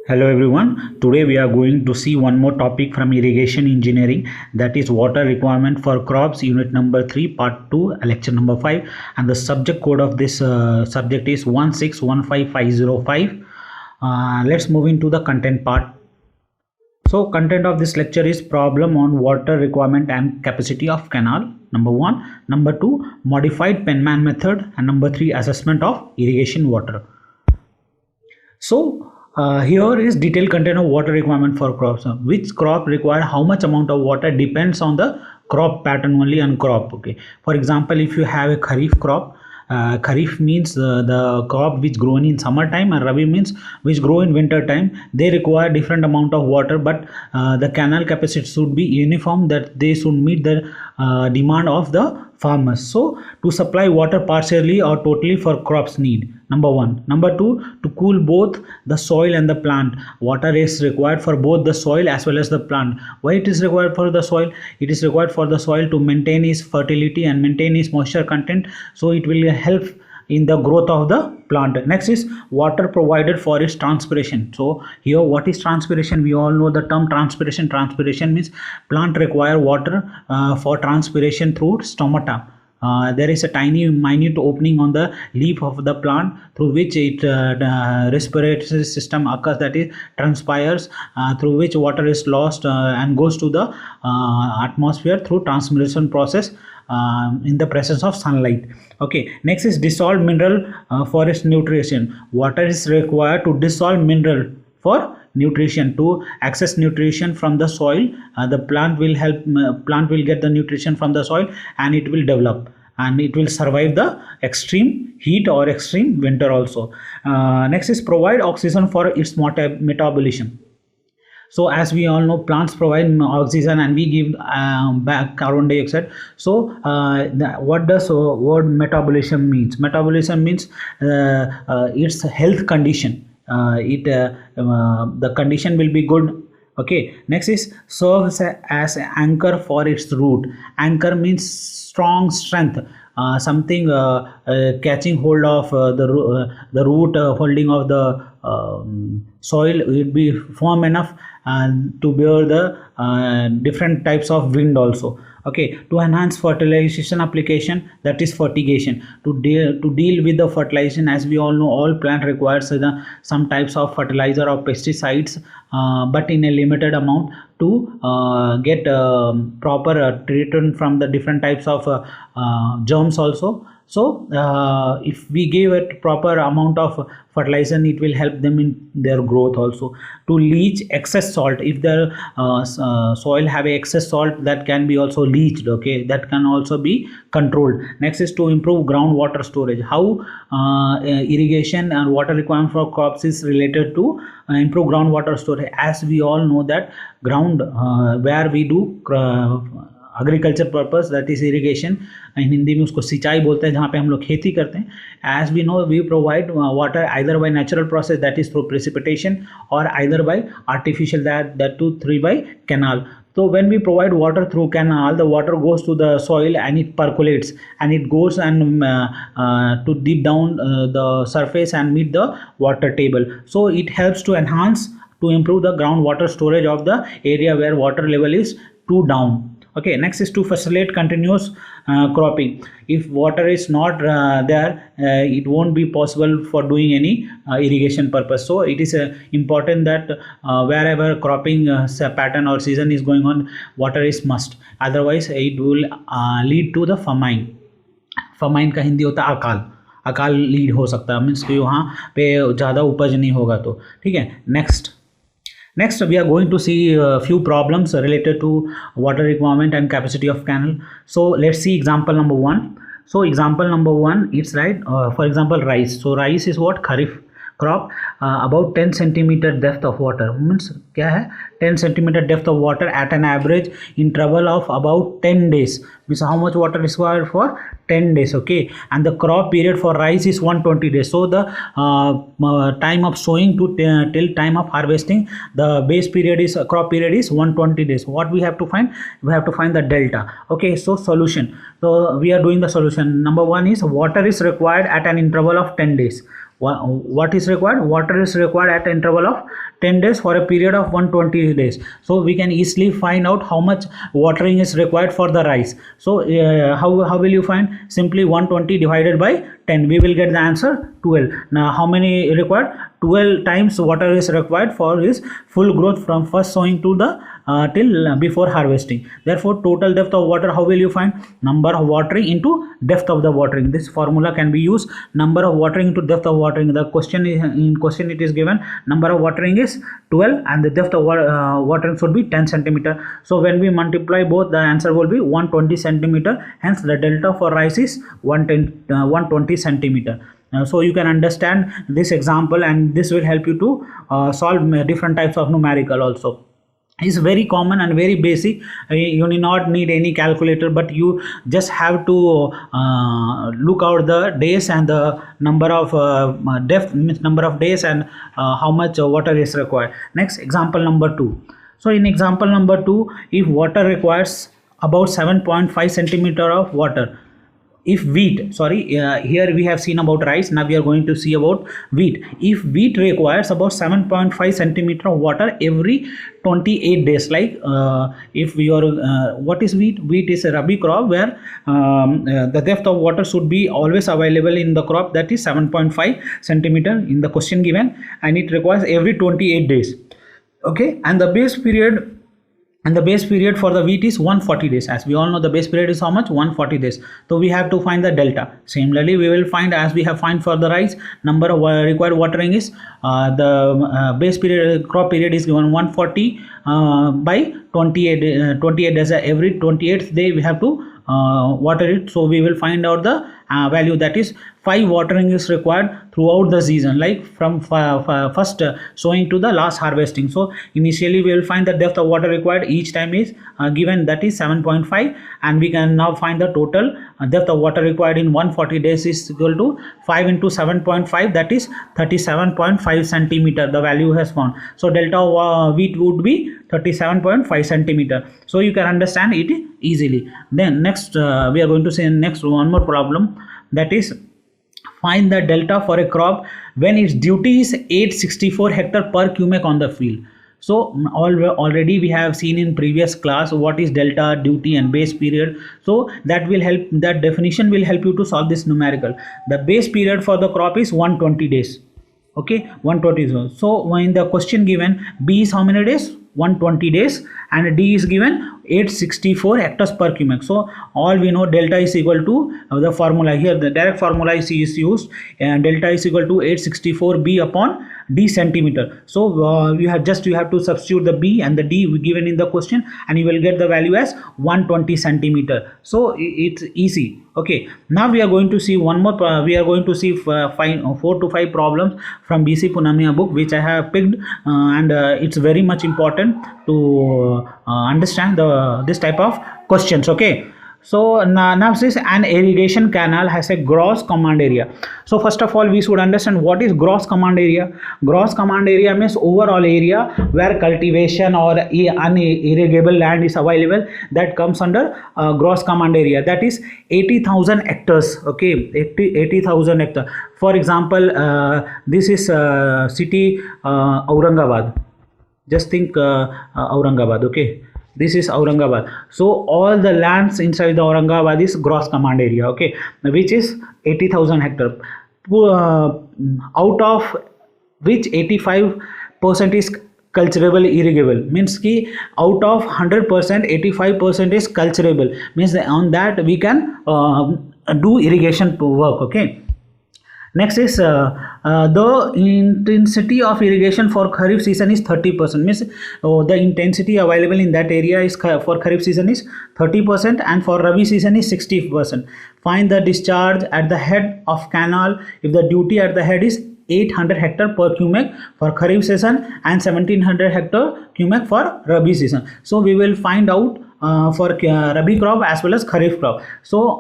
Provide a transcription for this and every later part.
Hello everyone. Today we are going to see one more topic from irrigation engineering, that is water requirement for crops, unit number 3 part 2 lecture number 5, and the subject code of this subject is 1615505. Let's move into the content part. So content of this lecture is problem on water requirement and capacity of canal, number 1, number 2 modified Penman method, and number 3 assessment of irrigation water. So here is detailed content of water requirement for crops. Which crop require how much amount of water depends on the crop pattern only on crop. Okay, for example, if you have a kharif crop, kharif means the crop which grown in summertime, and rabi means which grow in winter time. They require different amount of water, but the canal capacity should be uniform, that they should meet the demand of the farmers. So to supply water partially or totally for crops need, number 1. Number 2, to cool both the soil and the plant. Water is required for both the soil as well as the plant. Why it is required for the soil? It is required for the soil to maintain its fertility and maintain its moisture content, so it will help in the growth of the plant. Next is water provided for its transpiration. So here, what is transpiration? We all know the term transpiration. Transpiration means plant require water for transpiration through stomata. There is a tiny minute opening on the leaf of the plant through which it respiratory system occurs, that is transpires, through which water is lost and goes to the atmosphere through transpiration process in the presence of sunlight. Okay, next is dissolved mineral for its nutrition. Water is required to dissolve mineral for nutrition, to access nutrition from the soil. The plant will get the nutrition from the soil, and it will develop, and it will survive the extreme heat or extreme winter also. Next is provide oxygen for its metabolism. So as we all know, plants provide oxygen and we give back carbon dioxide. So what does word metabolism means? Metabolism means its health condition. The condition will be good. Okay, next is serves as an anchor for its root. Anchor means strong strength, something catching hold of the root, holding of the soil will be firm enough to bear the different types of wind also. Okay, to enhance fertilization application, that is fertigation. To deal with the fertilization, as we all know, all plant requires some types of fertilizer or pesticides, but in a limited amount, to get proper treatment from the different types of germs also. So if we give it proper amount of fertilizer, it will help them in their growth also. To leach excess salt, if the soil have a excess salt, that can be also leached. Okay, that can also be controlled. Next is to improve groundwater storage. How irrigation and water requirement for crops is related to improve groundwater storage. As we all know that ground where we do agriculture purpose, that is irrigation, Hindi में उसको सिंचाई बोलते हैं, जहाँ पे हम लोग खेती करते हैं. As we know, we provide water either by natural process, that is through precipitation, और either by artificial, that too through by canal. So when we provide water through canal, the water goes to the soil and it percolates, and it goes and to deep down the surface and meet the water table. So it helps to enhance, to improve the groundwater storage of the area where water level is too down. Okay, next is to facilitate continuous cropping. If water is not there, it won't be possible for doing any irrigation purpose. So it is important that wherever cropping pattern or season is going on, water is must, otherwise it will lead to the famine. famine का हिंदी होता है अकाल. अकाल lead हो सकता है, means कि वहाँ पे ज़्यादा उपज नहीं होगा. तो ठीक है. Next, we are going to see a few problems related to water requirement and capacity of canal. So let's see example number 1. So example number 1, it's right. For example, rice. So rice is what? Kharif crop. About 10 centimeter depth of water. Means क्या है? 10 centimeter depth of water at an average interval of about 10 days. Means how much water is required for 10 days. Okay, and the crop period for rice is 120 days. So the time of sowing to till time of harvesting, the base period is crop period is 120 days. What we have to find? We have to find the delta. Okay, so solution. So we are doing the solution. Number 1 is water is required at an interval of 10 days. What is required? Water is required at interval of 10 days for a period of 120 days. So we can easily find out how much watering is required for the rice. So how will you find? Simply 120 divided by 10, we will get the answer 12. Now how many required? 12 times water is required for his full growth from first sowing to the till before harvesting. Therefore total depth of water, how will you find? Number of watering into depth of the watering. This formula can be used. Number of watering into depth of watering. The question is, in question it is given number of watering is 12 and the depth of watering should be 10 centimeter. So when we multiply both, the answer will be 120 centimeter. Hence the delta for rice is 120 centimeter. So you can understand this example, and this will help you to solve different types of numerical also. Is very common and very basic. You need not need any calculator, but you just have to look out the days and the number of depth, means number of days, and how much water is required. Next, example number 2. So in example number 2, if water requires about 7.5 centimeter of water, if wheat, here we have seen about rice, now we are going to see about wheat. If wheat requires about 7.5 centimeter of water every 28 days, like if your what is wheat? Wheat is a rabi crop where the depth of water should be always available in the crop, that is 7.5 centimeter in the question given, and it requires every 28 days. Okay, and the base period, and the base period for the wheat is 140 days. As we all know, the base period is how much? 140 days. So we have to find the delta. Similarly, we will find, as we have find for the rice, number of required watering is the base period, crop period is given 140 by 28 days. Every 28th day we have to water it. So we will find out the value, that is 5 watering is required throughout the season, like from first sowing to the last harvesting. So initially we will find the depth of water required each time is given, that is 7.5, and we can now find the total depth of water required in 140 days is equal to 5 into 7.5, that is 37.5 centimeter. The value has found. So delta of wheat would be 37.5 centimeter. So you can understand it easily. Then next we are going to say next one more problem, that is find the delta for a crop when its duty is 864 hectare per cubic on the field. So already we have seen in previous class what is delta, duty, and base period. So that will help, that definition will help you to solve this numerical. The base period for the crop is 120 days. Okay, 120 days. So in the question given, B is how many days? 120 days, and D is given 864 hectares per cubic. So all we know, delta is equal to the formula here, the direct formula is used, and delta is equal to 864 B upon D centimeter. So you have to substitute the B and the D given in the question, and you will get the value as 120 centimeter. So it's easy. Okay, now we are going to see one more. We are going to see 4 to 5 problems from BC Punamiya book, which I have picked, and it's very much important to understand this type of questions. Okay. So now says an irrigation canal has a gross command area. So first of all, we should understand what is gross command area. Gross command area means overall area where cultivation or unirrigable land is available, that comes under gross command area, that is 80,000 hectares. Okay, 80,000 hectares. For example, this is city Aurangabad. Just think Aurangabad. Okay, this is Aurangabad. So all the lands inside the Aurangabad is gross command area, okay, which is 80,000 hectare, out of which 85% is cultivable irrigable, means ki out of 100% 85% is cultivable, means that on that we can do irrigation work. Okay. Next is the intensity of irrigation for Kharif season is 30%, means the intensity available in that area is for Kharif season is 30%, and for Rabi season is 60%. Find the discharge at the head of canal if the duty at the head is 800 hectare per cubic for Kharif season and 1700 hectare cubic for Rabi season. So we will find out for Rabi crop as well as Kharif crop. So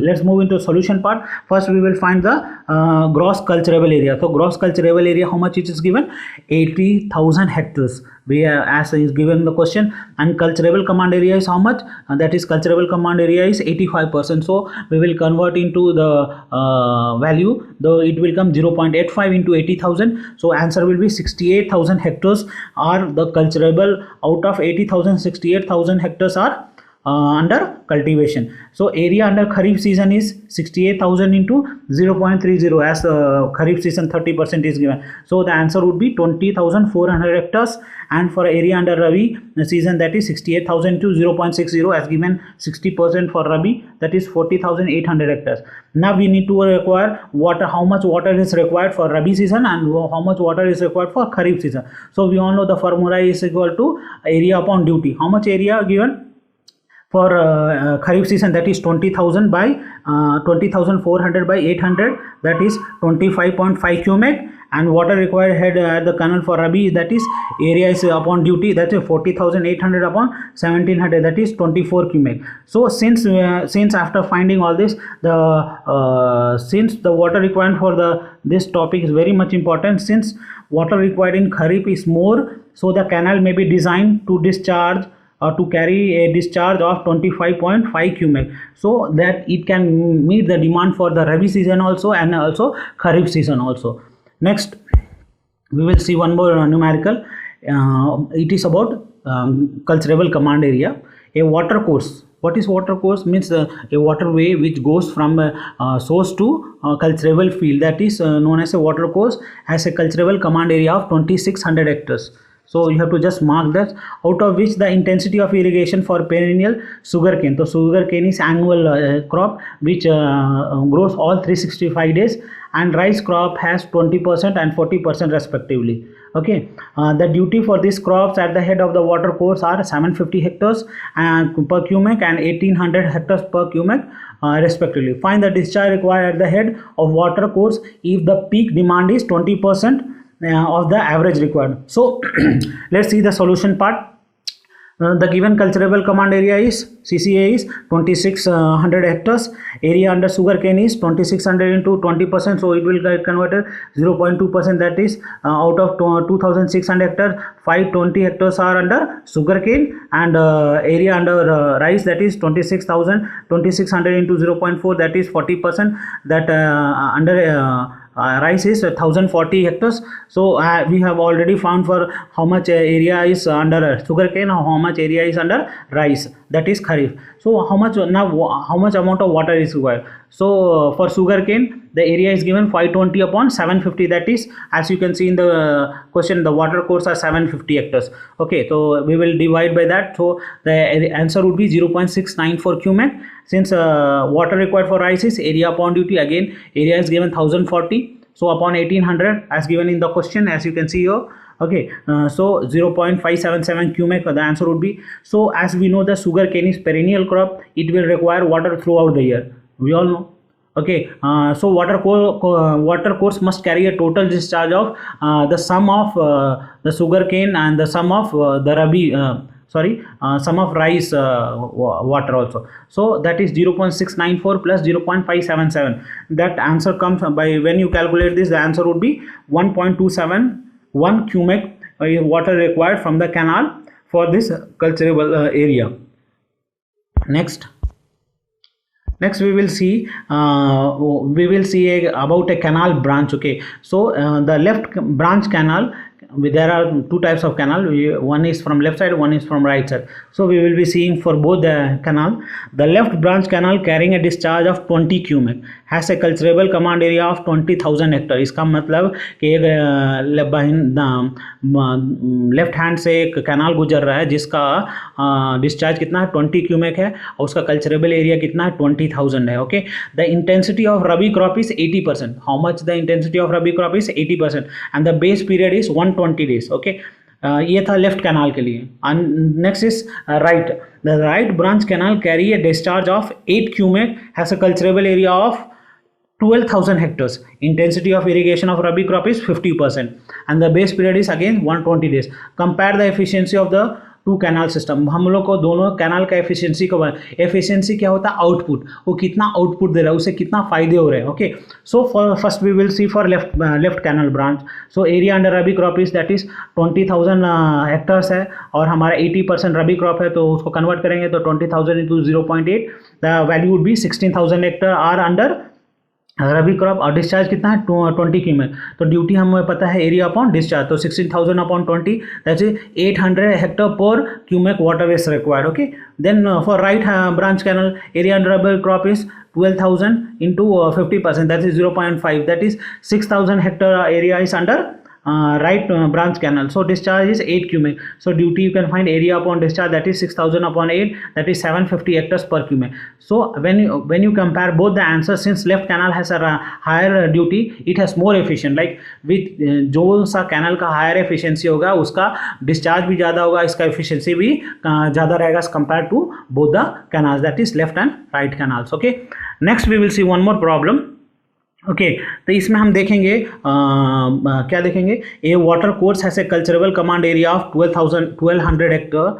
let's move into solution part. First we will find the gross cultivable area. So gross cultivable area, how much it is given? 80,000 hectares. we as is given in the question. And cultivable command area is how much? That is cultivable command area is 85%. So we will convert into the value, though it will come 0.85 into 80,000. So answer will be 68,000 hectares are the cultivable. Out of 80,000, 68,000 hectares are under cultivation. So area under Kharif season is 68,000 into 0.30, as Kharif season 30% is given. So the answer would be 20,400 hectares. And for area under Rabi season, that is 68,000 to 0.60, as given 60% for Rabi, that is 40,800 hectares. Now we need to require water, how much water is required for Rabi season and how much water is required for Kharif season. So we all know the formula is equal to area upon duty. How much area given for Kharif season? That is 20,000 by 20,400 by 800, that is 25.5 cubic. And water required head at the canal for Rabi, that is area is upon duty, that is 40,800 upon 1,700, that is 24 cubic. So since after finding all this, since the water requirement for this topic is very much important, since water required in Kharif is more, so the canal may be designed to discharge or to carry a discharge of 25.5 cubic, so that it can meet the demand for the Rabi season also and also Kharif season also. Next we will see one more numerical. It is about cultivable command area. A water course. What is water course? Means a waterway which goes from source to cultivable field, that is known as a water course, has a cultivable command area of 2,600 hectares. So you have to just mark that, out of which the intensity of irrigation for perennial sugarcane. So sugarcane is annual crop which grows all 365 days, and rice crop has 20% and 40% respectively. Okay, the duty for these crops at the head of the water course are 750 hectares per cubic and 1800 hectares per cubic respectively. Find the discharge required at the head of water course if the peak demand is 20% of the average required. So let's see the solution part. The given cultivable command area is CCA is 2,600 hectares. Area under sugarcane is 2,600 into 20%, so it will get converted 0.2%, that is out of 2,600 hectares, 520 hectares are under sugarcane, and area under rice, that is 26,000, 2,600 into 0.4, that is 40%, that under rice is 1,040 hectares. So we have already found for how much area is under sugarcane, how much area is under rice, that is Kharif. So how much amount of water is required? So for sugarcane, the area is given 520 upon 750, that is, as you can see in the question, the water course are 750 hectares. Okay, so we will divide by that. So the answer would be 0.694 cubic. Since water required for rice is area upon duty, again area is given 1,040, so upon 1800 as given in the question, as you can see here. Okay, so 0.577 cubic the answer would be. So as we know, the sugarcane is perennial crop, it will require water throughout the year, we all know. Okay, so water course must carry a total discharge of the sum of the sugarcane and the sum of the Rabi sum of rice water also. So that is 0.694 plus 0.577. That answer comes by, when you calculate this, the answer would be 1.271 cubic water required from the canal for this cultivable area. Next we will see about a canal branch. Okay, so the left branch canal, there are two types of canal, one is from left side, one is from right side. So we will be seeing for both the canal. The left branch canal carrying a discharge of 20 cubic has a cultivable command area of 20,000 hectare. इसका मतलब कि एक left hand से एक canal गुजर रहा है जिसका डिस्चार्ज कितना है 20 क्यूबिक है और उसका कल्चरेबल एरिया कितना है 20,000 है. Okay, the intensity of rabi crop is 80%. How much the intensity of rabi crop is 80% and the base period is 120 days. Okay, ये था लेफ्ट कैनाल के लिए. Next is right. The right branch canal carry A discharge of 8 cubic, has a culturable area of 12,000 hectares. Intensity of irrigation of rabi crop is 50% and the base period is again 120 days. Compare the efficiency of the two canal system, हम लोग को दोनों canal का efficiency को, efficiency क्या होता है, output, वो कितना आउटपुट दे रहा है, उसे कितना फायदे हो रहे हैं. Okay, so first we will see for left canal branch. So area under rabi crop is that is 20,000 hectares है, और हमारा 80% रबी क्रॉप है, तो उसको कन्वर्ट करेंगे तो 20,000 into 0.8, the value would be 16,000 hectare are under rabi crop. और डिस्चार्ज कितना है 20 क्यूमेक, तो ड्यूटी हमें पता है एरिया अपॉन डिस्चार्ज, तो 16,000 upon 20 that is 800 hectare per cumec water is required. Okay, then for right branch canal area under rabi crop is 12,000 into 50%, that is 0.5, that is 6,000 hectare area is under right branch canal. So discharge is 8 cubic, so duty you can find area upon discharge, that is 6,000 upon 8, that is 750 hectares per cubic. So when you compare both the answers, since left canal has a higher duty, it has more efficient, like with जो सा canal का higher efficiency होगा उसका discharge भी ज़्यादा होगा, इसका efficiency भी ज़्यादा रहेगा compare to both the canals, that is left and right canals. Okay, next we will see one more problem. Okay, तो इसमें हम देखेंगे क्या देखेंगे, a water course has a culturable command area of 1200 hectare.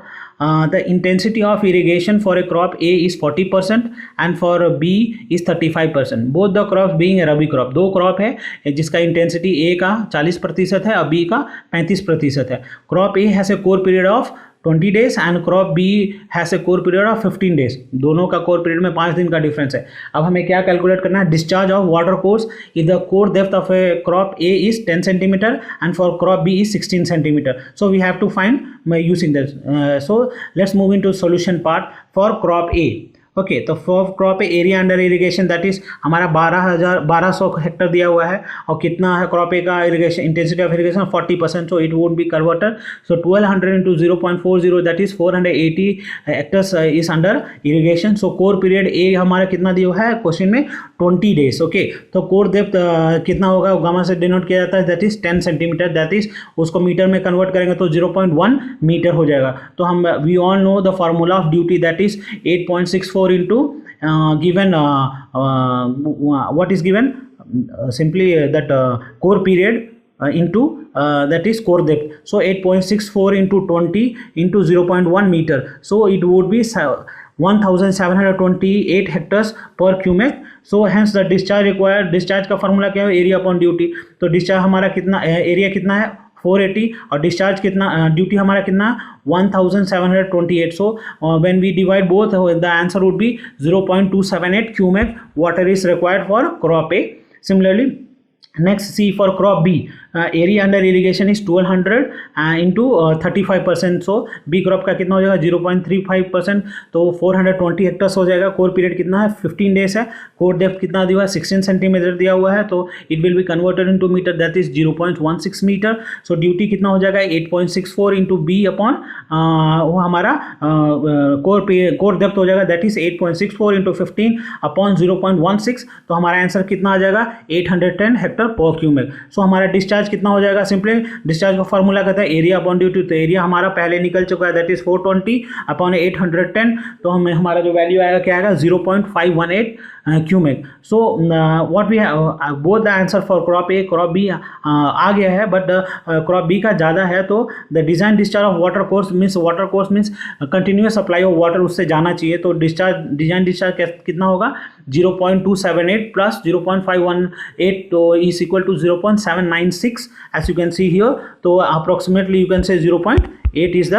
The intensity of irrigation for a crop A is 40% and for B is 35%. Both the crops being a rabi crop. दो crop है जिसका intensity A का 40% है और B का 35% है. Crop A has a core period of 20 days and crop B has a core period of 15 days. दोनों का कोर पीरियड में 5 दिन का डिफरेंस है. अब हमें क्या कैलकुलेट करना है, discharge of water course if the core depth of A crop A is 10 centimeter and for crop B is 16 centimeter. So we have to find by using this. So let's move into solution part for crop A. Okay, तो for crop area under irrigation that is हमारा 1200 Hector दिया हुआ है, और कितना है crop A का irrigation intensity of irrigation 40%, so it would be converter. So 1200 into 0.40 that is 480 hectares is under irrigation. So core period A हमारा कितना दिया हुआ है क्वेश्चन में 20 डेज. ओके, तो कोर डेप्थ कितना होगा, गामा से डिनोट किया जाता है, that is 10 centimetre, that is उसको मीटर में कन्वर्ट करेंगे तो 0.1 मीटर हो जाएगा. तो हम we all know the formula of duty, that is 8.64 into given what is given, simply that core period into that is core depth. So 8.64 into 20 into 0.1 meter, so it would be 1728 hectares per cubic. So hence the discharge required, discharge का formula क्या है, area upon duty. तो discharge हमारा कितना, area कितना है 480, और discharge कितना, ड्यूटी हमारा कितना 1728. So when we divide both the answer would be 0.278 cumec water is required for crop A. Similarly next see for crop B, area under irrigation is 1200 into 35%. So B crop का कितना हो जाएगा 0.35%, तो 420 hectares हो जाएगा. Core period कितना है 15 days है. कोर डेप्थ कितना दिया हुआ है 16 सेंटीमीटर दिया हुआ है, तो it will be converted into metre, that is 0.16 metre. So duty कितना हो जाएगा 8.64 इंटू बी अपॉन वो हमारा कोर डेप्थ हो जाएगा, दैट इज 8.64 इंटू 15 अपॉन 0.16. तो हमारा आंसर कितना आ जाएगा 810 हेक्टर पर क्यूमेक. सो हमारा डिस्चार्ज कितना हो जाएगा, सिंपली डिस्चार्ज का फॉर्मूला कहता है एरिया अपॉन ड्यूटी, तो एरिया हमारा पहले निकल चुका है, दैट इज 420 अपॉन 810. तो हमें हमारा जो वैल्यू आएगा क्या आएगा 0.518 cumec. So what we have both the answer for crop A, crop B आ गया है, बट क्रॉप बी का ज़्यादा है. तो the design discharge of water course means, water course means continuous supply of water उससे जाना चाहिए. तो डिजाइन डिस्चार्ज कितना होगा 0.278 प्लस 0.518, तो is equal to 0.796 as you can see here. तो approximately you can say 0.8 is the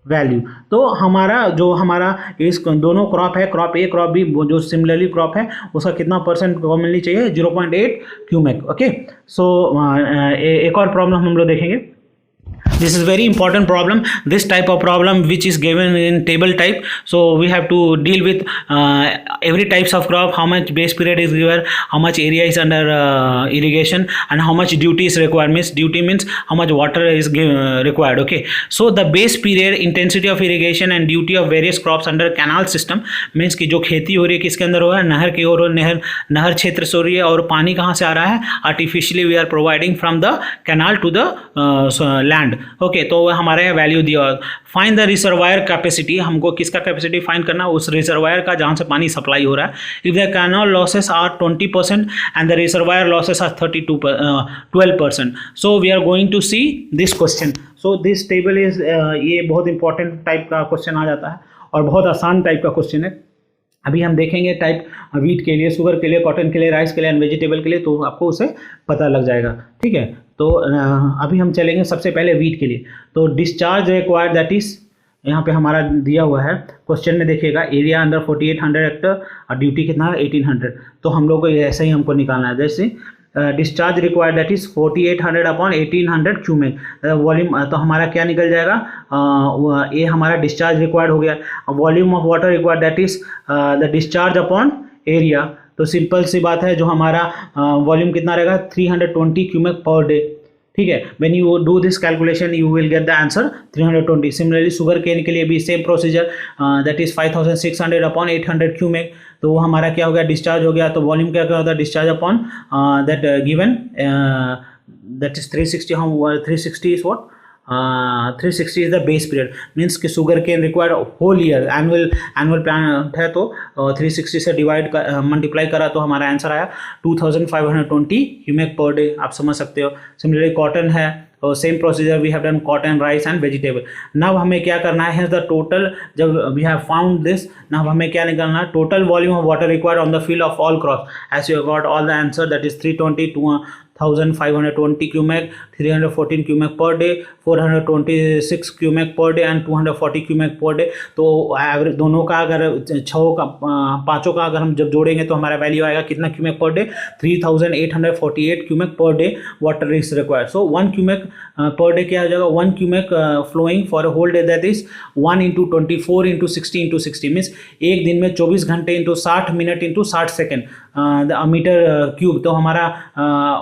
value. तो हमारा इस दोनों क्रॉप है, क्रॉप ए क्रॉप बी, जो सिमिलरली क्रॉप है उसका कितना परसेंट कॉमनली चाहिए 0.8 क्यूमेक. ओके, सो एक और प्रॉब्लम हम लोग देखेंगे. This is very important problem, this type of problem which is given in table type. So we have to deal with every types of crop, how much base period is given, how much area is under irrigation, and how much duty is required. Means duty means how much water is required. Okay, so the base period, intensity of irrigation and duty of various crops under canal system means कि जो खेती हो रही है किसके अंदर हो रहा है, नहर की ओर, नहर क्षेत्र से हो रही है, और पानी कहाँ से आ रहा है, artificially we are providing from the canal to the land. Land. Okay, तो हमारे वैल्यू दिया। फाइंड द रिजर्वायर कैपेसिटी, हमको किसका कैपेसिटी फाइंड करना, उस रिजर्वायर का जहाँ से पानी सप्लाई हो रहा है। If the canal losses are 20% and the reservoir losses are 12%, so we are going to see this question. So this table is, ये बहुत इंपॉर्टेंट टाइप का क्वेश्चन आ जाता है और बहुत आसान टाइप का क्वेश्चन है। अभी हम देखेंगे टाइप वीट के लिए, शुगर के लिए, कॉटन के लिए, राइस के लिए एंड वेजिटेबल के लिए, तो आपको उसे पता लग जाएगा। ठीक है, तो अभी हम चलेंगे सबसे पहले वीट के लिए। तो डिस्चार्ज रिक्वायर्ड, दैट इज यहाँ पे हमारा दिया हुआ है क्वेश्चन में, देखिएगा एरिया अंडर 4800 हेक्टर और ड्यूटी कितना है 1800। तो हम लोग को ऐसे ही हमको निकालना है। जैसे discharge required that is 4800 upon 1800 cumec volume, तो हमारा क्या निकल जाएगा, ये हमारा डिस्चार्ज रिक्वायर्ड हो गया। Volume of water required that is the discharge upon area, तो सिंपल सी बात है, जो हमारा वॉल्यूम कितना रहेगा 320 क्यूमेक पर डे। ठीक है, when you do this calculation you will get the answer 320। Similarly sugar cane के लिए भी same procedure, that is 5600 upon 800 cumec, तो वो हमारा क्या हो गया, डिस्चार्ज हो गया। तो वॉल्यूम क्या क्या होता है, discharge upon that given, that is 360, हम 360 is what, 360 is the base period, means कि sugar cane required whole year, annual plant है, तो 360 से डिवाइड मल्टीप्लाई करा तो हमारा आंसर आया 2520 क्यूमेक पर डे, आप समझ सकते हो। सिमिलरली कॉटन है, और same procedure we have done cotton, rice and vegetable. Now हमें क्या करना है, द टोटल, जब we have found this, now हमें क्या निकालना है, total volume of water required on the field of all crop, as you got all the answer, that is 320, 1520 cumec, 314 cumec per day, 426 cumec per day and 240 cumec per day. तो average दोनों का अगर पाँचों का अगर हम जब जोड़ेंगे तो हमारा वैल्यू आएगा कितना cumec per day, 3848 cumec per day water is required. So 1 cumec per day क्या हो जाएगा, 1 cumec flowing for whole day, that is 1 × 24 × 60 × 60, means एक दिन में 24 घंटे into 60 minute into 60 second metre cube. तो हमारा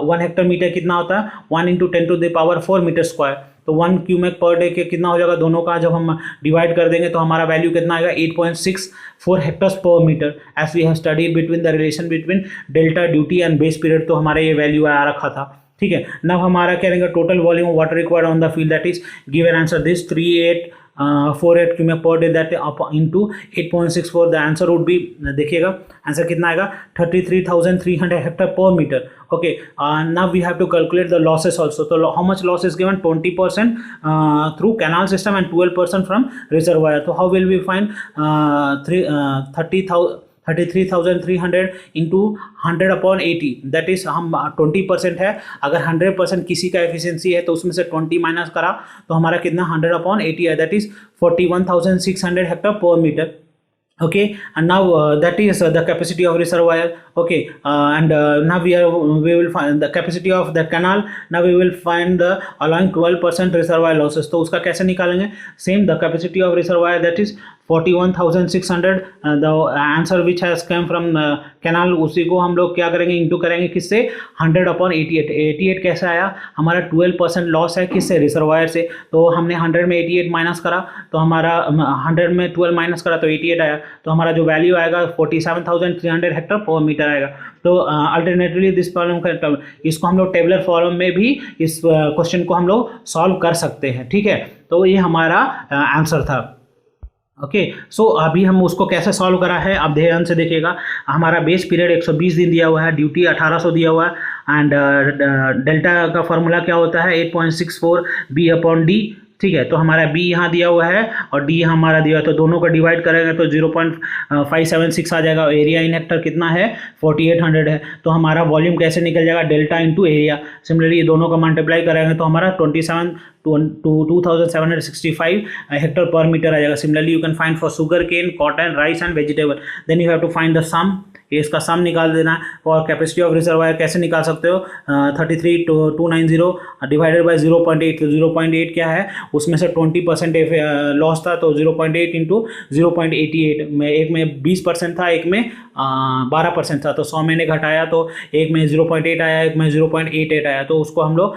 1 हेक्टर मीटर कितना होता है, 1 × 10⁴ मीटर स्क्वायर। तो 1 क्यूमेक पर डे के कितना हो जाएगा, दोनों का जब हम डिवाइड कर देंगे तो हमारा वैल्यू कितना आएगा, 8.64 hectares per metre, as we have studied between the relation between delta duty and base period. तो हमारा ये वैल्यू आ रखा था। ठीक है, नब हमारा क्या रहेगा, total volume of water required on the field, that is given answer this 3848 cumec per day, that into 8.64, the answer would be, देखिएगा आंसर कितना आएगा 33,300 hectare per metre. Okay, now we have to calculate the losses also. तो how much loss is given, 20% through canal system and 12% from reservoir. तो how will we find 33,300 into 100/80, that is हम 20% है, अगर 100% किसी का efficiency है तो उसमें से 20 माइनस करा तो हमारा कितना 100/80 है, that is 41,600 Hector per metre. Okay, and now that is the capacity of reservoir. Okay, and now we will find the capacity of the canal. Now we will find the allowing 12% reservoir losses. तो उसका कैसे निकालेंगे, same the capacity of reservoir, that is 41,600, the answer which has come from canal, उसी को हम लोग क्या करेंगे, इंटू करेंगे किससे, 100/88। 88 कैसे आया, हमारा 12% लॉस है किससे, रिजर्वायर से। तो हमने 100 में 88 माइनस करा तो हमारा 100 में 12 माइनस करा तो 88 आया। तो हमारा जो वैल्यू आएगा 47,300 हेक्टर पर मीटर आएगा। तो अल्टरनेटिवली दिस प्रॉब्लम, इसको हम लोग टेबलर फॉर्म में भी इस क्वेश्चन को हम लोग सॉल्व कर सकते हैं। ठीक है, तो ये हमारा आंसर था। ओके, सो अभी हम उसको कैसे सॉल्व करा है, आप ध्यान से देखिएगा। हमारा बेस पीरियड 120 दिन दिया हुआ है, ड्यूटी 1800 दिया हुआ है, एंड डेल्टा का फॉर्मूला क्या होता है, 8.64 B/D। ठीक है, तो हमारा B यहाँ दिया हुआ है और D हमारा दिया हुआ है, तो दोनों को डिवाइड करेंगे तो 0.576 आ जाएगा। एरिया इन हेक्टर कितना है, 4800 है। तो हमारा वॉल्यूम कैसे निकल जाएगा, डेल्टा इंटू एरिया। सिमिलरली ये दोनों का मल्टीप्लाई करेंगे तो हमारा 2765 हेक्टर पर मीटर आ जाएगा। Similarly you can find for sugar cane, cotton, rice and vegetable. Then you have to find the sum, इसका सम निकाल देना है। और कैपेसिटी ऑफ रिजर्वायर कैसे निकाल सकते हो, 33,290 डिवाइडेड बाय 0.8। तो 0.8 क्या है, उसमें से 20% लॉस था, तो 0.8 इंटू 0.88 में, एक में 20% था, एक में 12% था। तो 100 मैंने घटाया तो एक में 0.8 आया, एक में 0.88 आया। तो उसको हम लोग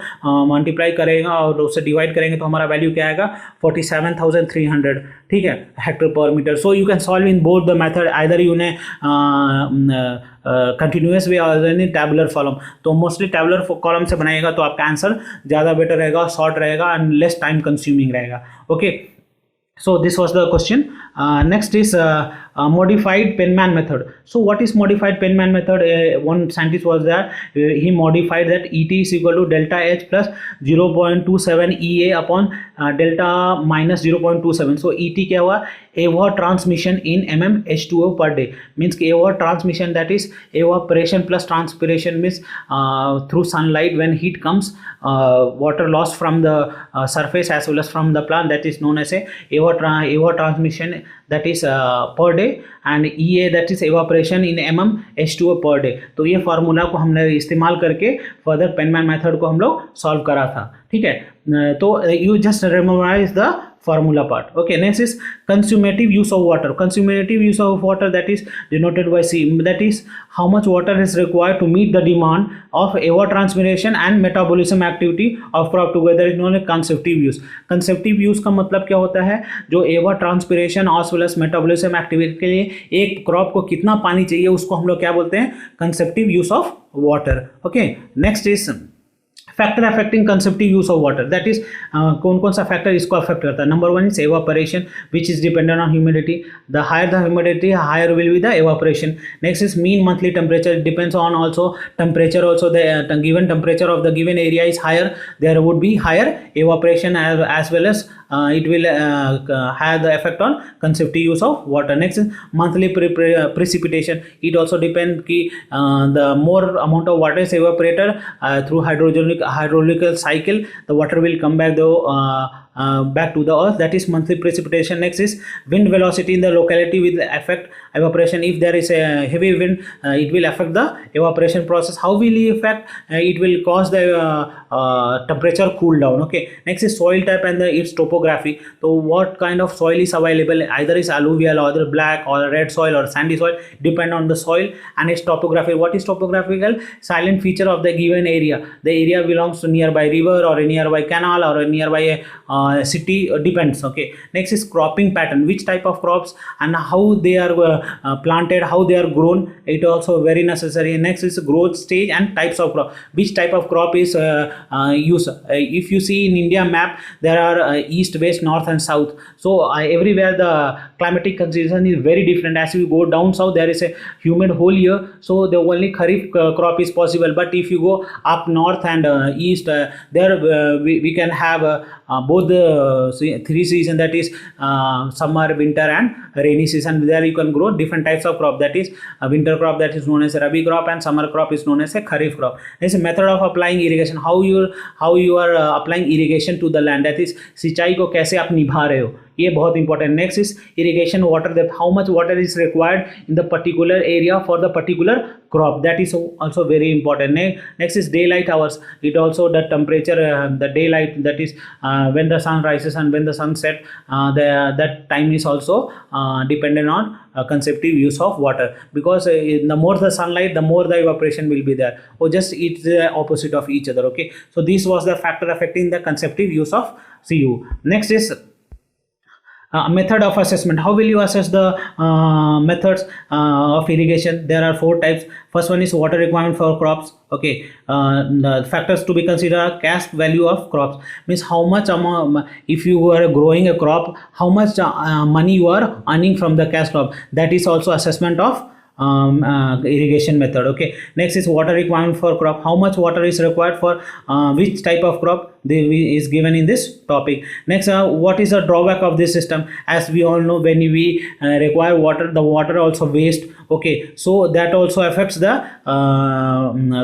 मल्टीप्लाई करेंगे और उससे डिवाइड करेंगे तो हमारा वैल्यू क्या आएगा, 47,300। ठीक है, hectare per metre. So you can solve in both the method, either you ने continuous way or in tabular form. तो मोस्टली टैबुलर कॉलम से बनाएगा तो आपका आंसर ज़्यादा बेटर रहेगा, शॉर्ट रहेगा एंड लेस टाइम कंज्यूमिंग रहेगा। Okay, so this was the question. Next is modified Penman method. So what is modified Penman method? One scientist was there, he modified that ET is equal to delta H plus 0.27 EA upon delta minus 0.27. So ET क्या हुआ, evaporation in mm H2O per day, means evaporation, that is evaporation plus transpiration, means through sunlight when heat comes, water loss from the surface as well as from the plant, that is known as a evaporation, that is per day, and EA that is evaporation in mm H2O per day। तो ये formula को हमने इस्तेमाल करके further penman method को हम लोग solve करा था, ठीक है। तो you just memorise the formula part। Okay, next is consumative use of water। Consumative use of water, that is denoted by C, that is how much water is required to meet the demand of evapotranspiration and metabolism activity of crop together is known as consumptive use। consumptive use का मतलब क्या होता है, जो evapotranspiration as well as metabolism activity के लिए एक crop को कितना पानी चाहिए उसको हम लोग क्या बोलते हैं, consumptive use of water। Okay, next is factor affecting consumptive use of water, that is कौन कौन सा फैक्टर इसको अफेक्ट करता है। Number one is evaporation which is dependent on humidity, the higher the humidity higher will be the evaporation. Next is mean monthly temperature, depends on also temperature, also the given temperature of the given area is higher, there would be higher evaporation as well as it will have the effect on consumptive use of water। Next is monthly precipitation, it also depends ki the more amount of water is evaporated through hydraulic cycle, the water will come back back to the earth, that is monthly precipitation। Next is wind velocity in the locality will affect evaporation, if there is a heavy wind it will affect the evaporation process। How will it affect, it will cause the temperature cool down। Okay, next is soil type and its topography, so what kind of soil is available, either is alluvial or either black or red soil or sandy soil, depend on the soil and its topography। What is topographical, silent feature of the given area, the area belongs to nearby river or a nearby canal or a nearby city, depends। Okay, next is cropping pattern, which type of crops and how they are planted, how they are grown, it also very necessary। Next is growth stage and types of crop, which type of crop is used। If you see in India map, there are east, west, north and south, so everywhere the climatic condition is very different। As you go down south, there is a humid whole year, so the only kharif crop is possible, but if you go up north and east, there we can have both the three season, that is summer, winter and rainy season, there you can grow different types of crop, that is a winter crop that is known as a rabi crop and summer crop is known as a kharif crop। There is a method of applying irrigation, how you are applying irrigation to the land, that is सिंचाई को कैसे आप निभा रहे हो, ये बहुत important. Next is irrigation water depth, how much water is required in the particular area for the particular crop, that is also very important। Next is daylight hours, it also the temperature, the daylight, that is when the sun rises and when the sun set, that time is also dependent on consumptive use of water, because the more the sunlight, the more the evaporation will be there, or just it's the opposite of each other। Okay, so this was the factor affecting the consumptive use of CU। Next is method of assessment, how will you assess the methods of irrigation, there are four types। First one is water requirement for crops। Okay, the factors to be considered are cash value of crops, means how much if you are growing a crop, how much money you are earning from the cash crop, that is also assessment of irrigation method। Okay, next is water requirement for crop, how much water is required for which type of crop is given in this topic। Next, what is the drawback of this system, as we all know when we require water, the water also waste। Okay, so that also affects the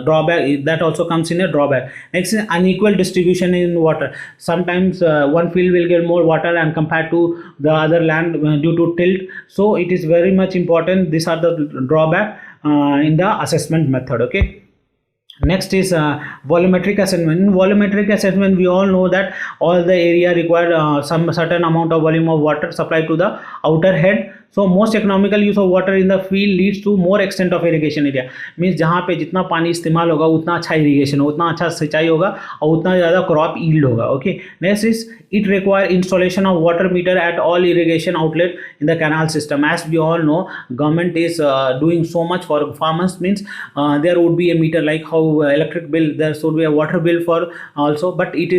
drawback, that also comes in a drawback। Next is unequal distribution in water, sometimes one field will get more water and compared to the other land due to tilt, so it is very much important, these are the drawback in the assessment method। Okay, next is volumetric assessment। In volumetric assessment, we all know that all the area required some certain amount of volume of water supplied to the outer head, so most economical use of water in the field leads to more extent of irrigation area, means जहाँ पे जितना पानी इस्तेमाल होगा उतना अच्छा irrigation होगा, उतना अच्छा सिंचाई होगा और उतना ज़्यादा क्रॉप यील्ड होगा. Okay, next is it require installation of water meter at all irrigation outlet in the canal system. As we all know, government is doing so much for farmers, means there would be a meter, like how electric bill, there should be a water bill for also, but it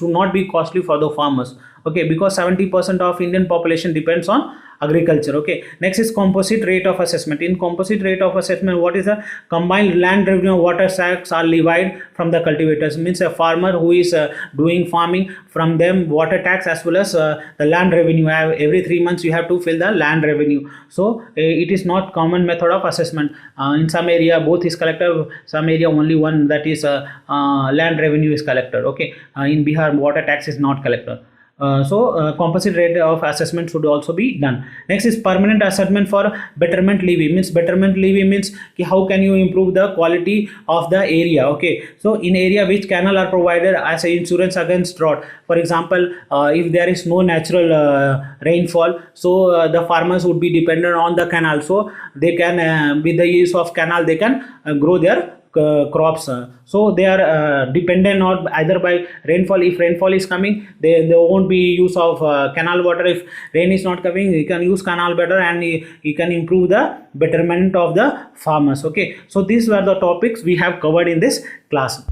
should not be costly for the farmers. Okay, because 70% of Indian population depends on agriculture. Okay, next is composite rate of assessment. In composite rate of assessment, what is the combined land revenue water tax are levied from the cultivators, means a farmer who is doing farming, from them water tax as well as the land revenue. Every 3 months you have to fill the land revenue. So it is not common method of assessment. In some area both is collected, some area only one, that is land revenue is collected. Okay, in Bihar water tax is not collected. So composite rate of assessment should also be done. Next is permanent assessment for betterment levy, means betterment levy means how can you improve the quality of the area. Okay, so in area which canal are provided as a insurance against drought, for example, if there is no natural rainfall, so the farmers would be dependent on the canal, so they can with the use of canal they can grow their crops. So they are dependent on either by rainfall. If rainfall is coming, there won't be use of canal water. If rain is not coming, you can use canal better, and you can improve the betterment of the farmers. Okay, so these were the topics we have covered in this class.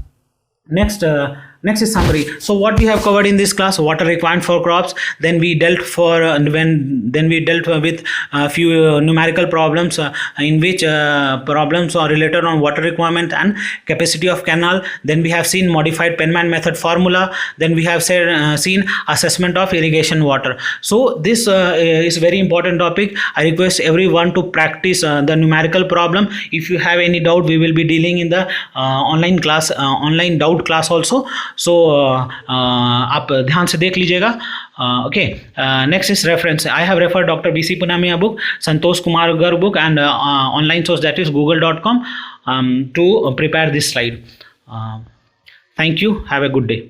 Next is summary. So what we have covered in this class: water requirement for crops. Then we dealt with a few numerical problems in which problems are related on water requirement and capacity of canal. Then we have seen modified Penman method formula. Then we have seen assessment of irrigation water. So this is very important topic. I request everyone to practice the numerical problem. If you have any doubt, we will be dealing in the online doubt class also. So आप ध्यान से देख लीजिएगा. Okay, next is reference. I have refer doctor BC Punamia book, Santosh Kumar Garg book and online source that is google.com to prepare this slide. Thank you. Have a good day.